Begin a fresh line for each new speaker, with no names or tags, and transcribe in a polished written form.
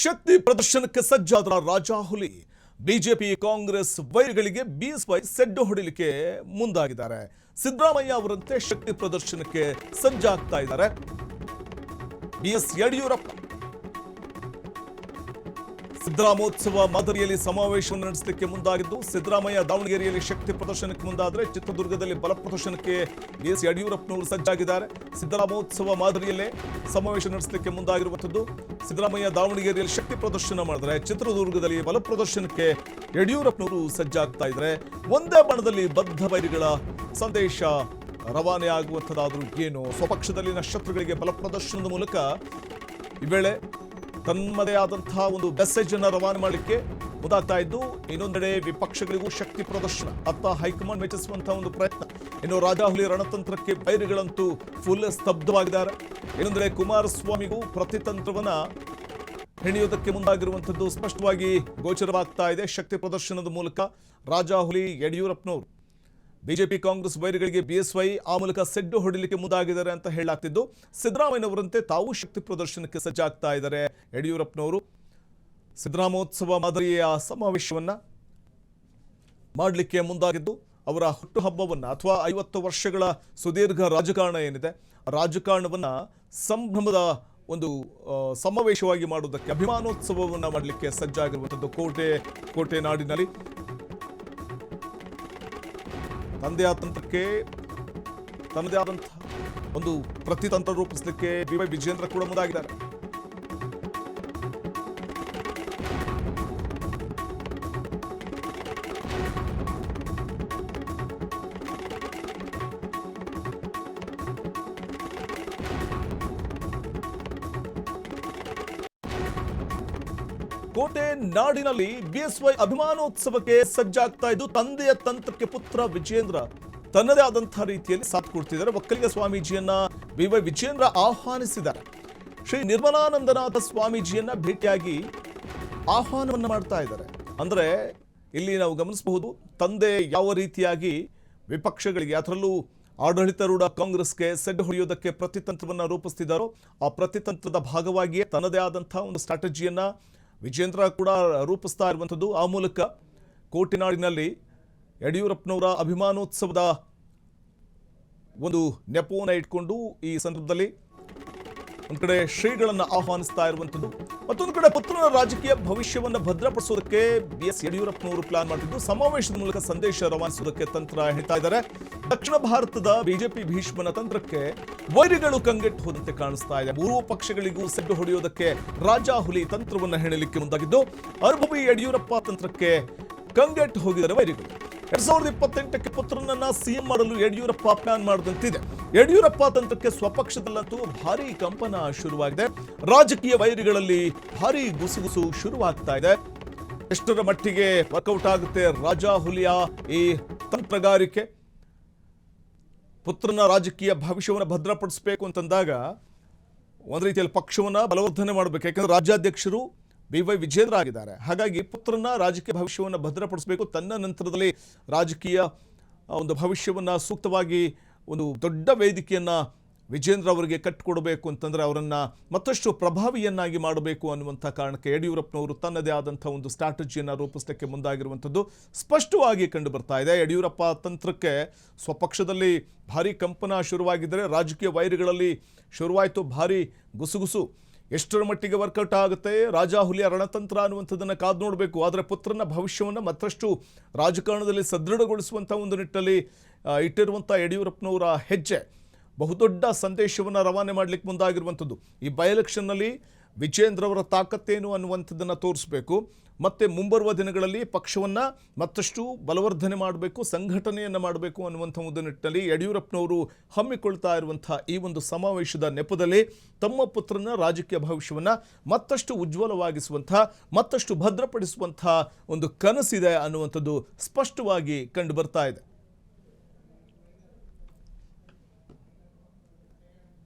ಶಕ್ತಿ ಪ್ರದರ್ಶನಕ್ಕೆ ಸಜ್ಜಾದ Rajahuli BJP Congress ವೈರಿಗಳಿಗೆ BSY ಸೆಡ್ಡು ಹೊಡಿಲಿಕ್ಕೆ ಮುಂದಾಗಿದ್ದಾರೆ. ಸಿದ್ದರಾಮಯ್ಯ ಅವರಂತೆ ಶಕ್ತಿ ಪ್ರದರ್ಶನಕ್ಕೆ ಸಜ್ಜಾಗ್ತಾ ಇದ್ದಾರೆ. ಬಿಎಸ್ ಯಡಿಯೂರಪ್ಪ ಸಿದ್ದರಾಮೋತ್ಸವ ಮಾದರಿಯಲ್ಲಿ ಸಮಾವೇಶವನ್ನು ನಡೆಸಲಿಕ್ಕೆ ಮುಂದಾಗಿದ್ದು, ಸಿದ್ದರಾಮಯ್ಯ ದಾವಣಗೆರೆಯಲ್ಲಿ ಶಕ್ತಿ ಪ್ರದರ್ಶನಕ್ಕೆ ಮುಂದಾದರೆ ಚಿತ್ರದುರ್ಗದಲ್ಲಿ ಬಲ ಪ್ರದರ್ಶನಕ್ಕೆ ಬಿಎಸ್ ಯಡಿಯೂರಪ್ಪನವರು ಸಜ್ಜಾಗಿದ್ದಾರೆ. ಸಿದ್ದರಾಮೋತ್ಸವ ಮಾದರಿಯಲ್ಲೇ ಸಮಾವೇಶ ನಡೆಸಲಿಕ್ಕೆ ಮುಂದಾಗಿರುವಂಥದ್ದು. ಸಿದ್ದರಾಮಯ್ಯ ದಾವಣಗೆರೆಯಲ್ಲಿ ಶಕ್ತಿ ಪ್ರದರ್ಶನ ಮಾಡಿದ್ರೆ ಚಿತ್ರದುರ್ಗದಲ್ಲಿ ಬಲ ಪ್ರದರ್ಶನಕ್ಕೆ ಯಡಿಯೂರಪ್ಪನವರು ಸಜ್ಜಾಗ್ತಾ ಇದ್ದಾರೆ. ಒಂದೇ ಬಣದಲ್ಲಿ ಬದ್ಧ ವೈರಿಗಳ ಸಂದೇಶ ರವಾನೆ ಆಗುವಂಥದ್ದಾದರೂ ಏನು? ಸ್ವಪಕ್ಷದಲ್ಲಿನ ಶತ್ರುಗಳಿಗೆ ಬಲ ಪ್ರದರ್ಶನದ ಮೂಲಕ ಈ ವೇಳೆ ತನ್ನದೇ ಆದಂತಹ ಒಂದು ಮೆಸೇಜ್ ಅನ್ನು ರವಾನೆ ಮಾಡಲಿಕ್ಕೆ ಮುಂದಾಗ್ತಾ ಇದ್ದು, ಇನ್ನೊಂದೆಡೆ ವಿಪಕ್ಷಗಳಿಗೂ ಶಕ್ತಿ ಪ್ರದರ್ಶನ ಅತ್ತ ಹೈಕಮಾಂಡ್ ಮೆಚ್ಚಿಸುವಂತಹ ಒಂದು ಪ್ರಯತ್ನ. ಇನ್ನು ರಾಜಾಹುಲಿ ರಣತಂತ್ರಕ್ಕೆ ಬೈರಿಗಳಂತೂ ಫುಲ್ ಸ್ತಬ್ಧವಾಗಿದ್ದಾರೆ. ಇನ್ನೊಂದೆಡೆ ಕುಮಾರಸ್ವಾಮಿಗೂ ಪ್ರತಿತಂತ್ರವನ್ನ ಹೆಣೆಯುವುದಕ್ಕೆ ಮುಂದಾಗಿರುವಂಥದ್ದು ಸ್ಪಷ್ಟವಾಗಿ ಗೋಚರವಾಗ್ತಾ ಇದೆ. ಶಕ್ತಿ ಪ್ರದರ್ಶನದ ಮೂಲಕ ರಾಜಾಹುಲಿ ಯಡಿಯೂರಪ್ಪನವರು ಬಿಜೆಪಿ ಕಾಂಗ್ರೆಸ್ ವೈರಿಗಳಿಗೆ ಬಿಎಸ್ವೈ ಆ ಮೂಲಕ ಸೆಡ್ಡು ಹೊಡಿಲಿಕ್ಕೆ ಮುಂದಾಗಿದ್ದಾರೆ ಅಂತ ಹೇಳಲಾಗ್ತಿದ್ದು, ಸಿದ್ದರಾಮಯ್ಯನವರಂತೆ ತಾವು ಶಕ್ತಿ ಪ್ರದರ್ಶನಕ್ಕೆ ಸಜ್ಜಾಗ್ತಾ ಇದ್ದಾರೆ. ಯಡಿಯೂರಪ್ಪನವರು ಸಿದ್ದರಾಮೋತ್ಸವ ಮಾದರಿಯ ಸಮಾವೇಶವನ್ನ ಮಾಡಲಿಕ್ಕೆ ಮುಂದಾಗಿದ್ದು, ಅವರ ಹುಟ್ಟುಹಬ್ಬವನ್ನ ಅಥವಾ 50 ವರ್ಷಗಳ ಸುದೀರ್ಘ ರಾಜಕಾರಣ ಏನಿದೆ, ರಾಜಕಾರಣವನ್ನ ಸಂಭ್ರಮದ ಒಂದು ಸಮಾವೇಶವಾಗಿ ಮಾಡುವುದಕ್ಕೆ ಅಭಿಮಾನೋತ್ಸವವನ್ನ ಮಾಡಲಿಕ್ಕೆ ಸಜ್ಜಾಗಿರುವಂಥದ್ದು. ಕೋಟೆ ನಾಡಿನಲ್ಲಿ ತನ್ನದೇ ಆದಂತಹ ಒಂದು ಪ್ರತಿತಂತ್ರ ರೂಪಿಸಲಿಕ್ಕೆ ಬಿವೈ ವಿಜೇಂದ್ರ ಕೂಡ ಮುಂದಾಗಿದ್ದಾರೆ. ಕೋಟೆ ನಾಡಿನಲ್ಲಿ ಬಿಎಸ್ವೈ ಅಭಿಮಾನೋತ್ಸವಕ್ಕೆ ಸಜ್ಜಾಗ್ತಾ ಇದ್ದು, ತಂದೆಯ ತಂತ್ರಕ್ಕೆ ಪುತ್ರ ವಿಜೇಂದ್ರ ತನ್ನದೇ ಆದಂತಹ ರೀತಿಯಲ್ಲಿ ಸಾಥ್ ಕೊಡ್ತಿದ್ದಾರೆ. ಒಕ್ಕಲಿಗ ಸ್ವಾಮೀಜಿಯನ್ನ ಬಿವೈ ವಿಜೇಂದ್ರ ಆಹ್ವಾನಿಸಿದ್ದಾರೆ. ಶ್ರೀ ನಿರ್ಮಲಾನಂದನಾಥ ಸ್ವಾಮೀಜಿಯನ್ನ ಭೇಟಿಯಾಗಿ ಆಹ್ವಾನವನ್ನ ಮಾಡ್ತಾ ಇದ್ದಾರೆ. ಅಂದ್ರೆ ಇಲ್ಲಿ ನಾವು ಗಮನಿಸಬಹುದು, ತಂದೆ ಯಾವ ರೀತಿಯಾಗಿ ವಿಪಕ್ಷಗಳಿಗೆ, ಅದರಲ್ಲೂ ಆಡಳಿತಾರೂಢ ಕಾಂಗ್ರೆಸ್ಗೆ ಸೆಡ್ಡು ಹೊಡೆಯೋದಕ್ಕೆ ಪ್ರತಿತಂತ್ರವನ್ನ ರೂಪಿಸ್ತಿದ್ದಾರೋ, ಆ ಪ್ರತಿತಂತ್ರದ ಭಾಗವಾಗಿಯೇ ತನ್ನದೇ ಆದಂತಹ ಒಂದು ಸ್ಟ್ರಾಟಜಿಯನ್ನ ವಿಜೇಂದ್ರ ಕೂಡ ರೂಪಿಸ್ತಾ ಇರುವಂಥದ್ದು. ಆ ಮೂಲಕ ಕೋಟೆನಾಡಿನಲ್ಲಿ ಯಡಿಯೂರಪ್ಪನವರ ಅಭಿಮಾನೋತ್ಸವದ ಒಂದು ನೆಪವನ್ನು ಇಟ್ಕೊಂಡು ಈ ಸಂದರ್ಭದಲ್ಲಿ ಒಂದು ಕಡೆ ಶ್ರೀಗಳನ್ನು ಆಹ್ವಾನಿಸ್ತಾ ಇರುವಂಥದ್ದು, ಮತ್ತೊಂದು ಕಡೆ ಪುತ್ರನ ರಾಜಕೀಯ ಭವಿಷ್ಯವನ್ನು ಭದ್ರಪಡಿಸೋದಕ್ಕೆ ಬಿಎಸ್ ಯಡಿಯೂರಪ್ಪನವರು ಪ್ಲಾನ್ ಮಾಡಿದ್ದು, ಸಮಾವೇಶದ ಮೂಲಕ ಸಂದೇಶ ರವಾನಿಸೋದಕ್ಕೆ ತಂತ್ರ ಹೇಳ್ತಾ ಇದ್ದಾರೆ. ದಕ್ಷಿಣ ಭಾರತದ ಬಿಜೆಪಿ ಭೀಷ್ಮನ ತಂತ್ರಕ್ಕೆ ವೈರಿಗಳು ಕಂಗೆಟ್ಟು ಹೋದಂತೆ ಕಾಣಿಸ್ತಾ ಇದೆ. ಮೂರೂ ಪಕ್ಷಗಳಿಗೂ ಸೆಡ್ಡು ಹೊಡೆಯೋದಕ್ಕೆ ರಾಜಾಹುಲಿ ತಂತ್ರವನ್ನು ಹೆಣಲಿಕ್ಕೆ ಮುಂದಾಗಿದ್ದು, ಅನುಭವಿ ಯಡಿಯೂರಪ್ಪ ತಂತ್ರಕ್ಕೆ ಕಂಗೆಟ್ಟು ಹೋಗಿದ್ದಾರೆ ವೈರಿಗಳು. 2028ಕ್ಕೆ ಪುತ್ರನನ್ನ ಸಿಎಂ ಮಾಡಲು ಯಡಿಯೂರಪ್ಪ ಪ್ಲಾನ್ ಮಾಡಿದಂತಿದೆ. ಯಡಿಯೂರಪ್ಪ ತಂತ್ರಕ್ಕೆ ಸ್ವಪಕ್ಷದಲ್ಲಂತೂ ಭಾರೀ ಕಂಪನ ಶುರುವಾಗಿದೆ. ರಾಜಕೀಯ ವೈರಿಗಳಲ್ಲಿ ಭಾರೀ ಗುಸುಗುಸು ಶುರುವಾಗ್ತಾ ಇದೆ. ಎಷ್ಟರ ಮಟ್ಟಿಗೆ ವರ್ಕೌಟ್ ಆಗುತ್ತೆ ರಾಜಾಹುಲಿಯ ಈ ತಂತ್ರಗಾರಿಕೆ? ಪುತ್ರನ ರಾಜಕೀಯ ಭವಿಷ್ಯವನ್ನು ಭದ್ರಪಡಿಸಬೇಕು ಅಂತಂದಾಗ ಒಂದು ರೀತಿಯಲ್ಲಿ ಪಕ್ಷವನ್ನ ಬಲವರ್ಧನೆ ಮಾಡಬೇಕು. ಯಾಕಂದ್ರೆ ರಾಜ್ಯಾಧ್ಯಕ್ಷರು ಬಿವೈ ವಿಜೇಂದ್ರ ಆಗಿದ್ದಾರೆ. ಹಾಗಾಗಿ ಪುತ್ರನ ರಾಜಕೀಯ ಭವಿಷ್ಯವನ್ನು ಭದ್ರಪಡಿಸಬೇಕು. ತನ್ನ ನಂತರದಲ್ಲಿ ರಾಜಕೀಯ ಒಂದು ಭವಿಷ್ಯವನ್ನು ಸೂಕ್ತವಾಗಿ ಒಂದು ದೊಡ್ಡ ವೇದಿಕೆಯನ್ನು ವಿಜೇಂದ್ರ ಅವರಿಗೆ ಕಟ್ಟಿಕೊಡಬೇಕು ಅಂತಂದರೆ ಅವರನ್ನು ಮತ್ತಷ್ಟು ಪ್ರಭಾವಿಯನ್ನಾಗಿ ಮಾಡಬೇಕು ಅನ್ನುವಂಥ ಕಾರಣಕ್ಕೆ ಯಡಿಯೂರಪ್ಪನವರು ತನ್ನದೇ ಆದಂಥ ಒಂದು ಸ್ಟ್ರಾಟಜಿಯನ್ನು ರೂಪಿಸಲಿಕ್ಕೆ ಮುಂದಾಗಿರುವಂಥದ್ದು ಸ್ಪಷ್ಟವಾಗಿ ಕಂಡು ಬರ್ತಾ ಇದೆ. ಯಡಿಯೂರಪ್ಪ ತಂತ್ರಕ್ಕೆ ಸ್ವಪಕ್ಷದಲ್ಲಿ ಭಾರೀ ಕಂಪನ ಶುರುವಾಗಿದ್ದರೆ, ರಾಜಕೀಯ ವೈರಿಗಳಲ್ಲಿ ಶುರುವಾಯಿತು ಭಾರೀ ಗುಸುಗುಸು. ಎಷ್ಟರ ಮಟ್ಟಿಗೆ ವರ್ಕೌಟ್ ಆಗುತ್ತೆ ರಾಜಾಹುಲಿಯ ರಣತಂತ್ರ ಅನ್ನುವಂಥದ್ದನ್ನು ಕಾದು ನೋಡಬೇಕು. ಆದರೆ ಪುತ್ರನ ಭವಿಷ್ಯವನ್ನು ಮತ್ತಷ್ಟು ರಾಜಕಾರಣದಲ್ಲಿ ಸದೃಢಗೊಳಿಸುವಂಥ ಒಂದು ನಿಟ್ಟಲ್ಲಿ ಇಟ್ಟಿರುವಂಥ ಯಡಿಯೂರಪ್ಪನವರ ಹೆಜ್ಜೆ ಬಹುದೊಡ್ಡ ಸಂದೇಶವನ್ನು ರವಾನೆ ಮಾಡಲಿಕ್ಕೆ ಮುಂದಾಗಿರುವಂಥದ್ದು. ಈ ಬೈ ಎಲೆಕ್ಷನ್ನಲ್ಲಿ ವಿಜೇಂದ್ರ ಅವರ ತಾಕತ್ತೇನು ಅನ್ನುವಂಥದ್ದನ್ನು ತೋರಿಸಬೇಕು. ಮತ್ತು ಮುಂಬರುವ ದಿನಗಳಲ್ಲಿ ಪಕ್ಷವನ್ನು ಮತ್ತಷ್ಟು ಬಲವರ್ಧನೆ ಮಾಡಬೇಕು, ಸಂಘಟನೆಯನ್ನು ಮಾಡಬೇಕು ಅನ್ನುವಂಥ ಒಂದು ನಿಟ್ಟಿನಲ್ಲಿ ಯಡಿಯೂರಪ್ಪನವರು ಹಮ್ಮಿಕೊಳ್ತಾ ಇರುವಂಥ ಈ ಒಂದು ಸಮಾವೇಶದ ನೆಪದಲ್ಲಿ ತಮ್ಮ ಪುತ್ರನ ರಾಜಕೀಯ ಭವಿಷ್ಯವನ್ನು ಮತ್ತಷ್ಟು ಉಜ್ವಲವಾಗಿಸುವಂಥ, ಮತ್ತಷ್ಟು ಭದ್ರಪಡಿಸುವಂಥ ಒಂದು ಕನಸಿದೆ ಅನ್ನುವಂಥದ್ದು ಸ್ಪಷ್ಟವಾಗಿ ಕಂಡು ಬರ್ತಾ ಇದೆ.